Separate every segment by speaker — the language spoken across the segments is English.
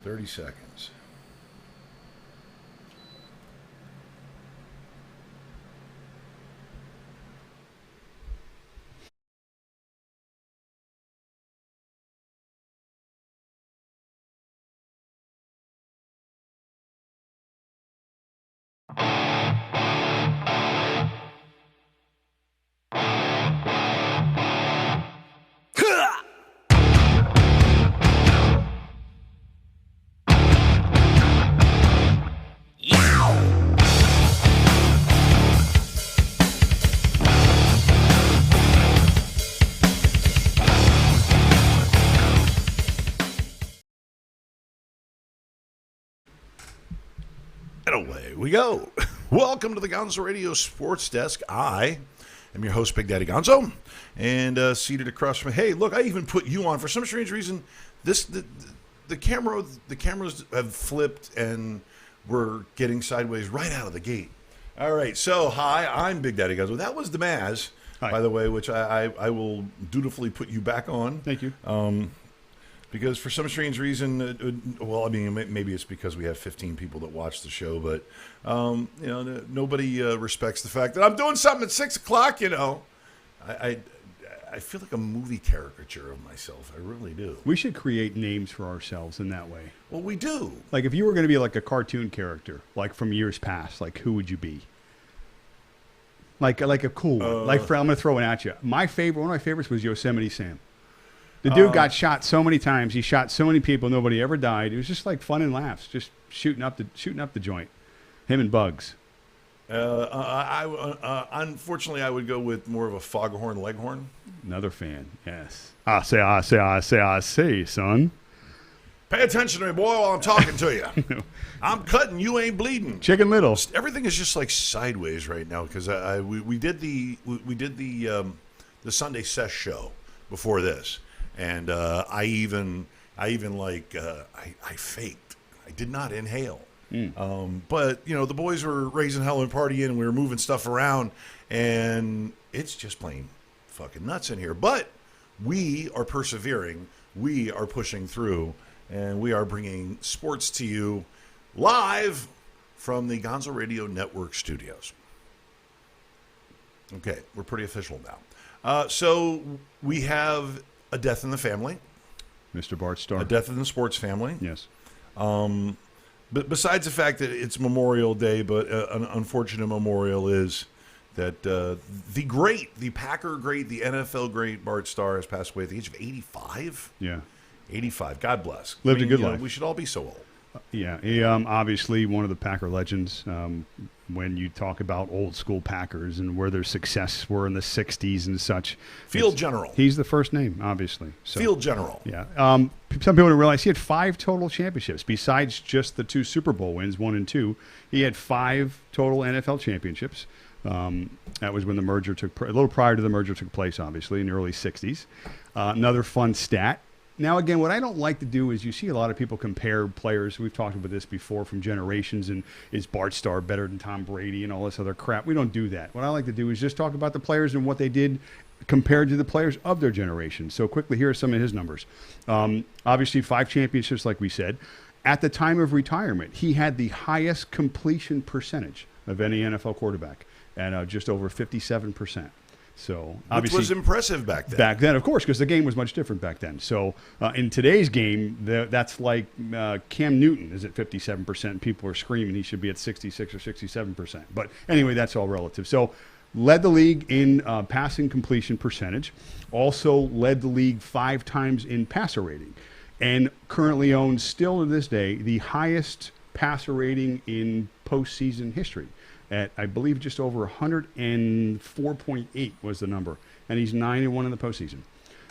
Speaker 1: 30 seconds. And away we go. Welcome to the Gonzo Radio Sports Desk. I am your host, Big Daddy Gonzo, and seated across from me. Hey, look, I even put you on for some strange reason. The cameras have flipped, and we're getting sideways right out of the gate. All right, so hi, I'm Big Daddy Gonzo. That was Damaz, by the way, which I will dutifully put you back on.
Speaker 2: Thank you.
Speaker 1: Because for some strange reason, well, I mean, maybe it's because we have 15 people that watch the show, but nobody respects the fact that I'm doing something at 6 o'clock. I feel like a movie caricature of myself. I really do.
Speaker 2: We should create names for ourselves in that way.
Speaker 1: Well, we do.
Speaker 2: Like if you were going to be like a cartoon character, like from years past, like who would you be? Like a cool one. I'm going to throw one at you. One of my favorites was Yosemite Sam. The dude got shot so many times. He shot so many people. Nobody ever died. It was just like fun and laughs, just shooting up the joint. Him and Bugs.
Speaker 1: Unfortunately, I would go with more of a Foghorn Leghorn.
Speaker 2: Another fan. Yes. I say, son.
Speaker 1: Pay attention to me, boy, while I'm talking to you. I'm cutting. You ain't bleeding.
Speaker 2: Chicken Little.
Speaker 1: Everything is just like sideways right now because we did the Sunday Sesh show before this. And I faked. I did not inhale. But, the boys were raising hell and partying, and we were moving stuff around, and it's just plain fucking nuts in here. But we are persevering. We are pushing through, and we are bringing sports to you live from the Gonzo Radio Network studios. Okay, we're pretty official now. So we have a death in the family.
Speaker 2: Mr. Bart Starr.
Speaker 1: A death in the sports family.
Speaker 2: Yes.
Speaker 1: But besides the fact that it's Memorial Day, but an unfortunate memorial is that the Packer great, the NFL great, Bart Starr has passed away at the age of 85.
Speaker 2: Yeah.
Speaker 1: 85. God bless.
Speaker 2: Lived a good life.
Speaker 1: We should all be so old.
Speaker 2: Yeah, he obviously one of the Packer legends. When you talk about old school Packers and where their success were in the 60s and such.
Speaker 1: Field General.
Speaker 2: He's the first name, obviously. So,
Speaker 1: Field General.
Speaker 2: Yeah. Some people don't realize he had 5 total championships. Besides just the 2 Super Bowl wins, 1 and 2, he had 5 total NFL championships. That was when the merger a little prior to the merger took place, obviously, in the early 60s. Another fun stat. Now, again, what I don't like to do is you see a lot of people compare players. We've talked about this before from generations, and is Bart Starr better than Tom Brady and all this other crap? We don't do that. What I like to do is just talk about the players and what they did compared to the players of their generation. So quickly, here are some of his numbers. Obviously, 5 championships, like we said. At the time of retirement, he had the highest completion percentage of any NFL quarterback at just over 57%. So obviously,
Speaker 1: which was impressive back then.
Speaker 2: Back then, of course, because the game was much different back then. So in today's game, that's like Cam Newton is at 57%. People are screaming he should be at 66 or 67%. But anyway, that's all relative. So led the league in passing completion percentage. Also led the league 5 times in passer rating. And currently owns, still to this day, the highest passer rating in postseason history. At, I believe, just over 104.8 was the number. And he's 9-1 in the postseason.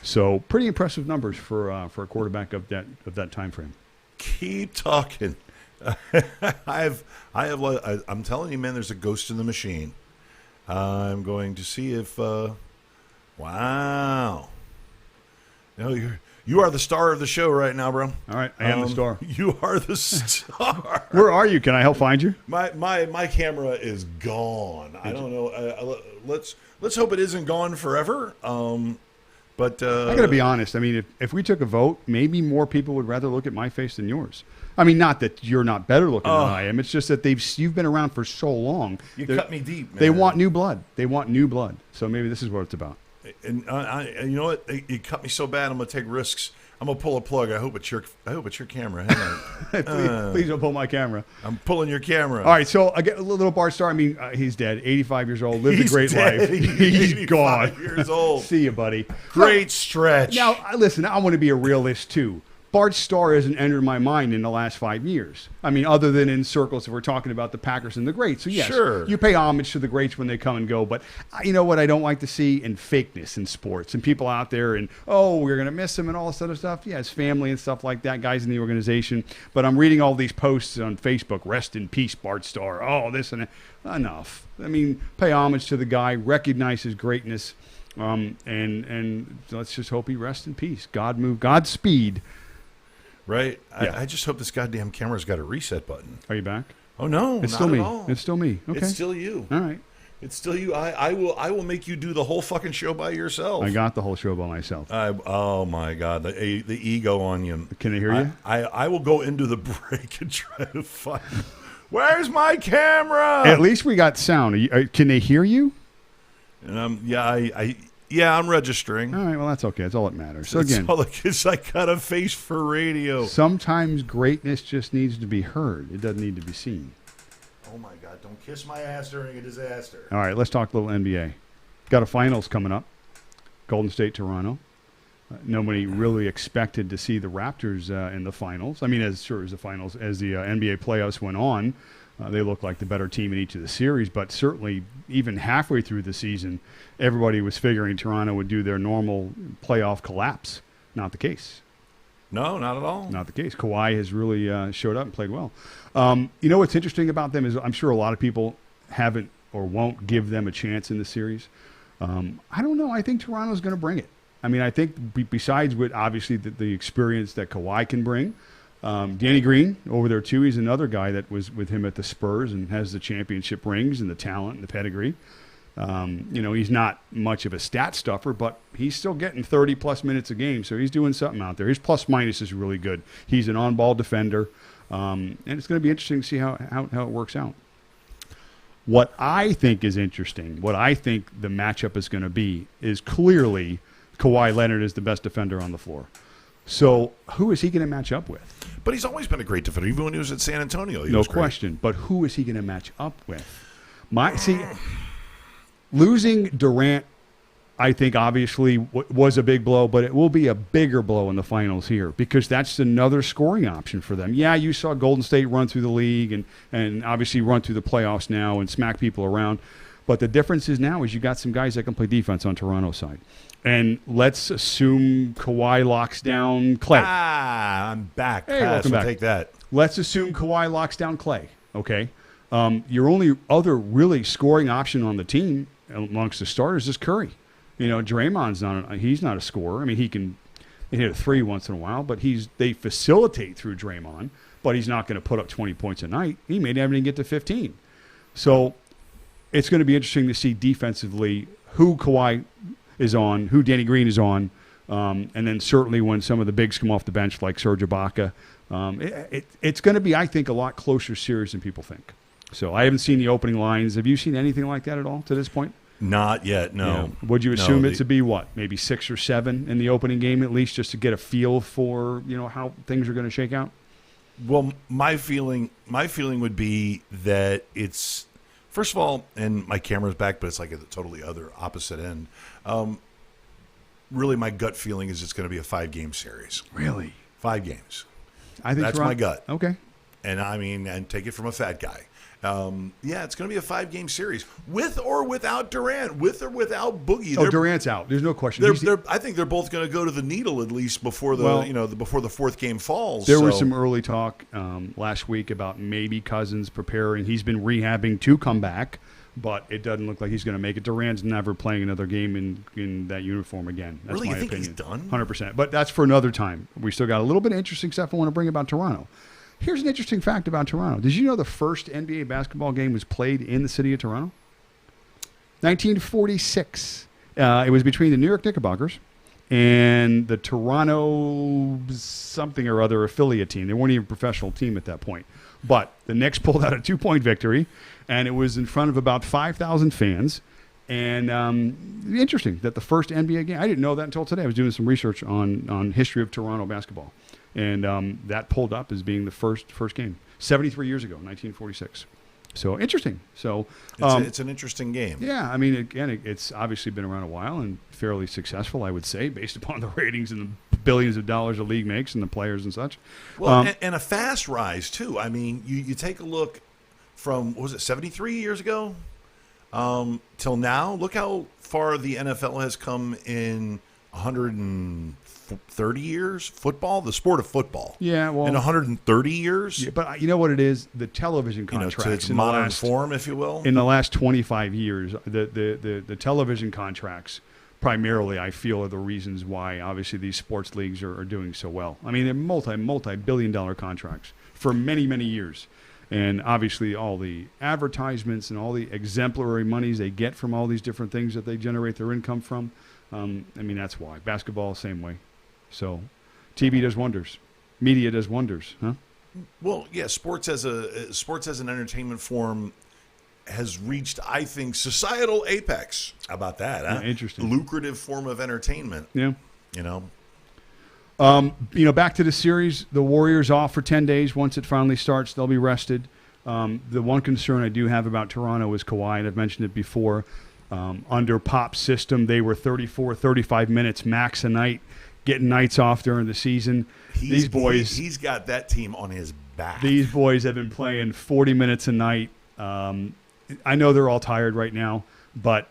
Speaker 2: So pretty impressive numbers for a quarterback of that time frame.
Speaker 1: Keep talking. I'm telling you, man, there's a ghost in the machine. I'm going to see if wow. You are the star of the show right now, bro.
Speaker 2: All right, I am the star.
Speaker 1: You are the star.
Speaker 2: Where are you? Can I help find you?
Speaker 1: My camera is gone. I don't know. Let's hope it isn't gone forever. But
Speaker 2: I got to be honest. I mean, if we took a vote, maybe more people would rather look at my face than yours. I mean, not that you're not better looking than I am. It's just that you've been around for so long.
Speaker 1: You cut me deep, man.
Speaker 2: They want new blood. They want new blood. So maybe this is what it's about.
Speaker 1: And you know what? You cut me so bad. I'm gonna take risks. I'm gonna pull a plug. I hope it's your camera. Hang on.
Speaker 2: Please don't pull my camera.
Speaker 1: I'm pulling your camera.
Speaker 2: All right. So I get a little Bart Starr. I mean, he's dead. 85 years old. Lived a great life. He's gone.
Speaker 1: Years old.
Speaker 2: See you, buddy.
Speaker 1: Great stretch.
Speaker 2: Now, listen. I want to be a realist too. Bart Starr hasn't entered my mind in the last 5 years. I mean, other than in circles if we're talking about the Packers and the greats. So, yes,
Speaker 1: sure,
Speaker 2: you pay homage to the greats when they come and go. But you know what I don't like to see? In fakeness in sports. And people out there and, we're going to miss him and all this other stuff. Yeah, his family and stuff like that, guys in the organization. But I'm reading all these posts on Facebook. Rest in peace, Bart Starr. Oh, this and that. Enough. I mean, pay homage to the guy. Recognize his greatness. And let's just hope he rests in peace. Godspeed.
Speaker 1: Right?
Speaker 2: Yeah.
Speaker 1: I just hope this goddamn camera's got a reset button.
Speaker 2: Are you back?
Speaker 1: Oh, no.
Speaker 2: It's
Speaker 1: not
Speaker 2: still me.
Speaker 1: At all.
Speaker 2: It's still me. Okay.
Speaker 1: It's still you.
Speaker 2: All right.
Speaker 1: It's still you. I will make you do the whole fucking show by yourself.
Speaker 2: I got the whole show by myself.
Speaker 1: Oh, my God. The ego on you.
Speaker 2: Can I hear you?
Speaker 1: I will go into the break and try to find... Where's my camera?
Speaker 2: At least we got sound. Can they hear you?
Speaker 1: And I'm registering.
Speaker 2: All right, well, that's okay. That's all that matters. So again,
Speaker 1: it's like got a face for radio.
Speaker 2: Sometimes greatness just needs to be heard. It doesn't need to be seen.
Speaker 1: Oh, my God. Don't kiss my ass during a disaster.
Speaker 2: All right, let's talk a little NBA. Got a finals coming up. Golden State, Toronto. Nobody really expected to see the Raptors in the finals. I mean, as the NBA playoffs went on, they looked like the better team in each of the series, but certainly even halfway through the season, everybody was figuring Toronto would do their normal playoff collapse. Not the case.
Speaker 1: No, not at all.
Speaker 2: Not the case. Kawhi has really showed up and played well. You know what's interesting about them is I'm sure a lot of people haven't or won't give them a chance in the series. I don't know. I think Toronto's going to bring it. I mean, I think besides with obviously the experience that Kawhi can bring, Danny Green over there too. He's another guy that was with him at the Spurs and has the championship rings and the talent and the pedigree. He's not much of a stat stuffer, but he's still getting 30-plus minutes a game, so he's doing something out there. His plus-minus is really good. He's an on-ball defender, and it's going to be interesting to see how it works out. What I think is interesting, what I think the matchup is going to be, is clearly Kawhi Leonard is the best defender on the floor. So who is he going to match up with?
Speaker 1: But he's always been a great defender, even when he was at San Antonio.
Speaker 2: No question. But who is he going to match up with? Losing Durant, I think, obviously was a big blow, but it will be a bigger blow in the finals here because that's another scoring option for them. Yeah, you saw Golden State run through the league and obviously run through the playoffs now and smack people around. But the difference is now is you got some guys that can play defense on Toronto's side. And let's assume Kawhi locks down Clay.
Speaker 1: I'm back.
Speaker 2: Hey, welcome back.
Speaker 1: Take that.
Speaker 2: Let's assume Kawhi locks down Clay. Okay. Your only other really scoring option on the team amongst the starters is Curry. Draymond's he's not a scorer. I mean, he can hit a three once in a while, but they facilitate through Draymond, but he's not going to put up 20 points a night. He may never even get to 15. So it's going to be interesting to see defensively who Kawhi is on, who Danny Green is on, and then certainly when some of the bigs come off the bench like Serge Ibaka. It's going to be, I think, a lot closer series than people think. So I haven't seen the opening lines. Have you seen anything like that at all to this point?
Speaker 1: Not yet, no.
Speaker 2: Would you assume it to be what, maybe 6 or 7 in the opening game at least, just to get a feel for how things are going to shake out?
Speaker 1: Well, my feeling would be that it's, first of all, and my camera's back, but it's like at the totally other opposite end. Really, my gut feeling is it's going to be a 5-game series.
Speaker 2: Really?
Speaker 1: 5 games.
Speaker 2: I think
Speaker 1: that's my gut.
Speaker 2: Okay.
Speaker 1: And take it from a fat guy. It's going to be a 5-game series with or without Durant, with or without Boogie.
Speaker 2: Durant's out. There's no question.
Speaker 1: I think they're both going to go to the needle at least before before the 4th game falls.
Speaker 2: There was some early talk last week about maybe Cousins preparing. He's been rehabbing to come back, but it doesn't look like he's going to make it. Durant's never playing another game in that uniform again. That's
Speaker 1: really,
Speaker 2: my
Speaker 1: you think
Speaker 2: opinion.
Speaker 1: He's done?
Speaker 2: 100%. But that's for another time. We still got a little bit of interesting stuff I want to bring about Toronto. Here's an interesting fact about Toronto. Did you know the first NBA basketball game was played in the city of Toronto? 1946. It was between the New York Knickerbockers and the Toronto something or other affiliate team. They weren't even a professional team at that point. But the Knicks pulled out a 2-point victory, and it was in front of about 5,000 fans. And interesting that the first NBA game, I didn't know that until today. I was doing some research on history of Toronto basketball. And that pulled up as being the first game, 73 years ago, 1946. So interesting. So
Speaker 1: it's an interesting game.
Speaker 2: Yeah, I mean, again, it's obviously been around a while and fairly successful, I would say, based upon the ratings and the billions of dollars the league makes and the players and such.
Speaker 1: Well, and a fast rise, too. I mean, you take a look from, what was it, 73 years ago till now? Look how far the NFL has come in 130 years. Football, the sport of football.
Speaker 2: Yeah, well,
Speaker 1: in 130 years.
Speaker 2: Yeah, but you know what it is? The television contracts
Speaker 1: to its modern form, if you will.
Speaker 2: In the last 25 years, the television contracts primarily, I feel, are the reasons why obviously these sports leagues are doing so well. I mean, they're multi-billion-dollar contracts for many, many years. And obviously all the advertisements and all the exemplary monies they get from all these different things that they generate their income from, I mean, that's why. Basketball, same way. So TV does wonders. Media does wonders, huh?
Speaker 1: Well, yeah, sports as an entertainment form has reached, I think, societal apex. How about that? Huh?
Speaker 2: Yeah, interesting.
Speaker 1: Lucrative form of entertainment.
Speaker 2: Yeah.
Speaker 1: You know?
Speaker 2: Back to the series, the Warriors off for 10 days. Once it finally starts, they'll be rested. The one concern I do have about Toronto is Kawhi, and I've mentioned it before. Under Pop's system, they were 34, 35 minutes max a night, getting nights off during the season. These boys,
Speaker 1: he's got that team on his back.
Speaker 2: These boys have been playing 40 minutes a night. I know they're all tired right now, but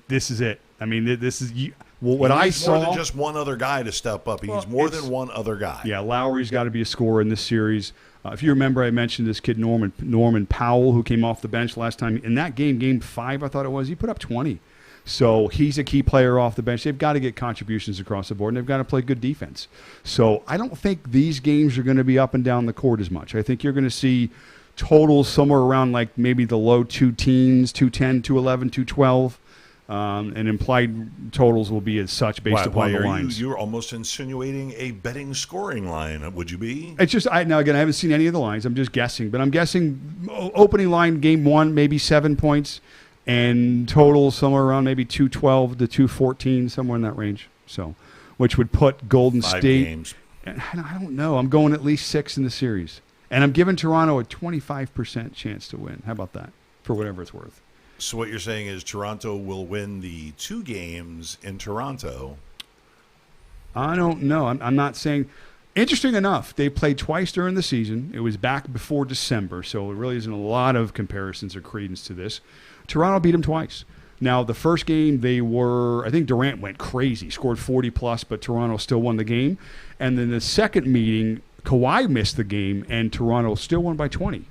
Speaker 2: this is it. I mean, this is what I saw.
Speaker 1: More than just one other guy to step up. He's more than one other guy.
Speaker 2: Yeah, Lowry's got to be a scorer in this series. If you remember, I mentioned this kid Norman Powell, who came off the bench last time. In that game 5, I thought it was, he put up 20. So he's a key player off the bench. They've got to get contributions across the board, and they've got to play good defense. So I don't think these games are going to be up and down the court as much. I think you're going to see totals somewhere around like maybe the low 2 teens, 210, 211, 212. And implied totals will be as such based upon the lines.
Speaker 1: You're almost insinuating a betting scoring line. Would you be?
Speaker 2: It's just now again I haven't seen any of the lines. I'm just guessing, but I'm guessing opening line game 1 maybe 7 points, and total somewhere around maybe 212 to 214, somewhere in that range. So, which would put Golden
Speaker 1: 5
Speaker 2: State.
Speaker 1: Games.
Speaker 2: I don't know. I'm going at least 6 in the series, and I'm giving Toronto a 25% chance to win. How about that? For whatever it's worth.
Speaker 1: So what you're saying is Toronto will win the 2 games in Toronto.
Speaker 2: I don't know. I'm not saying. Interesting enough, they played twice during the season. It was back before December, so it really isn't a lot of comparisons or credence to this. Toronto beat them twice. Now, the first game, I think Durant went crazy, scored 40+, but Toronto still won the game. And then the second meeting, Kawhi missed the game, and Toronto still won by 20.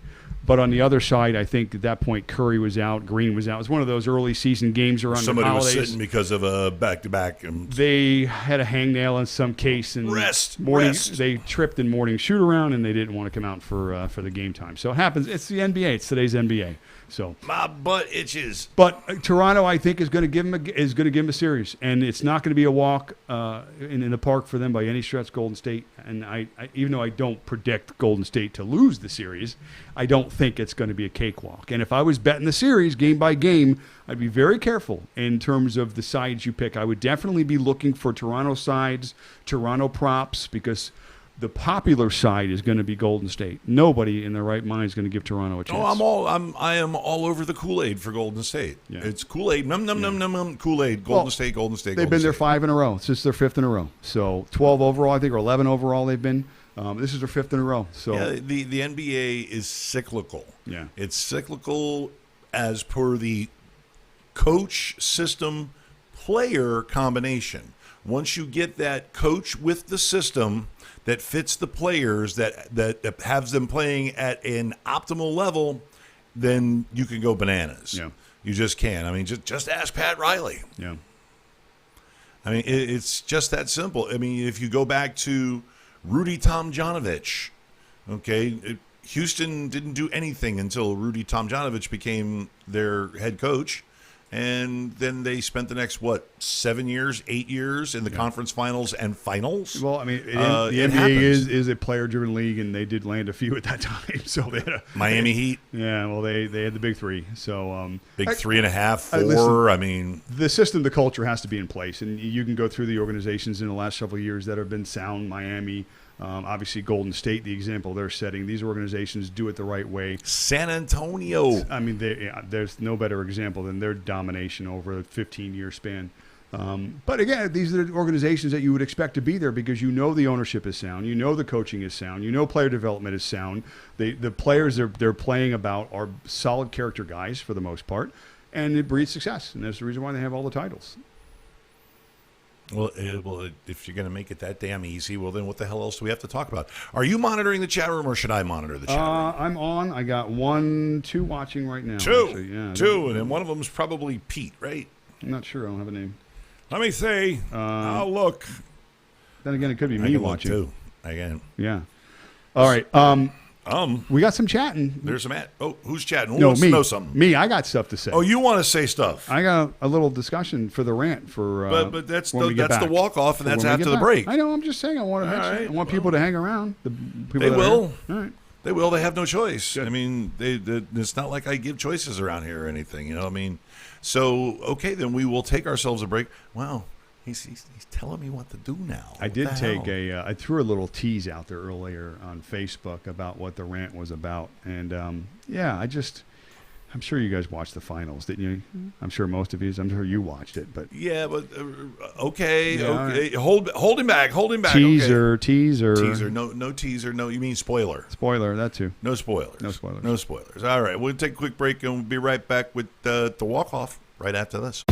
Speaker 2: But on the other side, I think at that point Curry was out, Green was out. It was one of those early season games around
Speaker 1: Somebody
Speaker 2: the holidays.
Speaker 1: was sitting because of a back-to-back.
Speaker 2: They had a hangnail in some case, and
Speaker 1: rest.
Speaker 2: They tripped in morning shoot-around, and they didn't want to come out for the game time. So it happens. It's the NBA. It's today's NBA. So
Speaker 1: my butt itches.
Speaker 2: But Toronto, I think, is going to give them a series, and it's not going to be a walk in the park for them by any stretch. Golden State, and I even though I don't predict Golden State to lose the series, I don't think it's going to be a cakewalk. And if I was betting the series game by game, I'd be very careful in terms of the sides you pick. I would definitely be looking for Toronto sides, Toronto props, because the popular side is going to be Golden State. Nobody in their right mind is going to give Toronto a chance.
Speaker 1: I am all over the Kool-Aid for Golden State.
Speaker 2: Yeah.
Speaker 1: It's Kool-Aid, num Kool-Aid, Golden State.
Speaker 2: They've been there 5 in a row. It's just their 5th in a row. So 12 overall, I think, or 11 overall they've been. This is their 5th in a row. So
Speaker 1: yeah, the NBA is cyclical.
Speaker 2: Yeah,
Speaker 1: it's cyclical as per the coach system player combination. Once you get that coach with the system that fits the players, that has them playing at an optimal level, then you can go bananas.
Speaker 2: Yeah.
Speaker 1: You just can. I mean, just ask Pat Riley.
Speaker 2: Yeah.
Speaker 1: I mean, it's just that simple. I mean, if you go back to Rudy Tomjanovich, okay, Houston didn't do anything until Rudy Tomjanovich became their head coach, And then they spent the next, 7 years, 8 years in the conference finals and finals?
Speaker 2: Well, I mean, the
Speaker 1: it
Speaker 2: NBA
Speaker 1: happens.
Speaker 2: is a player-driven league, and they did land a few at that time. So they had
Speaker 1: Miami Heat?
Speaker 2: Yeah, well, they had the big three. So
Speaker 1: Big 3.5, 4.
Speaker 2: listen,
Speaker 1: I mean,
Speaker 2: the system, the culture has to be in place, and you can go through the organizations in the last several years that have been sound. Miami, obviously Golden State, the example they're setting. These organizations do it the right way.
Speaker 1: San Antonio.
Speaker 2: I mean, there's no better example than their domination over a 15-year span. But again, these are the organizations that you would expect to be there because you know the ownership is sound, you know the coaching is sound, you know player development is sound. The players they're playing about are solid character guys for the most part, and it breeds success, and that's the reason why they have all the titles.
Speaker 1: Well, if you're going to make it that damn easy, well, then what the hell else do we have to talk about? Are you monitoring the chat room, or should I monitor the chat room?
Speaker 2: I'm on. I got 2 watching right now.
Speaker 1: Two.
Speaker 2: Actually. Yeah,
Speaker 1: Two, and then one of them is probably Pete, right?
Speaker 2: I'm not sure. I don't have a name.
Speaker 1: Let me see. I'll look.
Speaker 2: Then again, it could be
Speaker 1: I
Speaker 2: me
Speaker 1: can
Speaker 2: watching.
Speaker 1: look too. Again.
Speaker 2: Yeah. All right. We got some chatting.
Speaker 1: There's a Matt. Oh, who's chatting? Who
Speaker 2: No,
Speaker 1: wants
Speaker 2: me.
Speaker 1: to know something?
Speaker 2: Me. I got stuff to say.
Speaker 1: Oh, you want to say stuff?
Speaker 2: I got a little discussion for the rant for.
Speaker 1: But that's
Speaker 2: when we get
Speaker 1: the
Speaker 2: back.
Speaker 1: walk off, and
Speaker 2: For
Speaker 1: that's
Speaker 2: when we
Speaker 1: after
Speaker 2: get
Speaker 1: the
Speaker 2: back.
Speaker 1: break.
Speaker 2: I know. I'm just saying. I want to mention.
Speaker 1: right,
Speaker 2: I want people to hang around. The people
Speaker 1: They
Speaker 2: that are
Speaker 1: will.
Speaker 2: here. All right.
Speaker 1: They will. They have no choice.
Speaker 2: Good.
Speaker 1: I mean, it's not like I give choices around here or anything. You know what I mean? So, okay, then we will take ourselves a break. Wow. He's telling me what to do now.
Speaker 2: I did take I threw a little tease out there earlier on Facebook about what the rant was about, and I'm sure you guys watched the finals, didn't you? I'm sure most of you. I'm sure you watched it, but
Speaker 1: Yeah, but okay,
Speaker 2: Yeah,
Speaker 1: okay. Hold him back.
Speaker 2: teaser.
Speaker 1: Teaser. No teaser. No, you mean spoiler.
Speaker 2: Spoiler, that too.
Speaker 1: No spoilers.
Speaker 2: No spoilers.
Speaker 1: No spoilers. All right, we'll take a quick break and we'll be right back with the walk off right after this.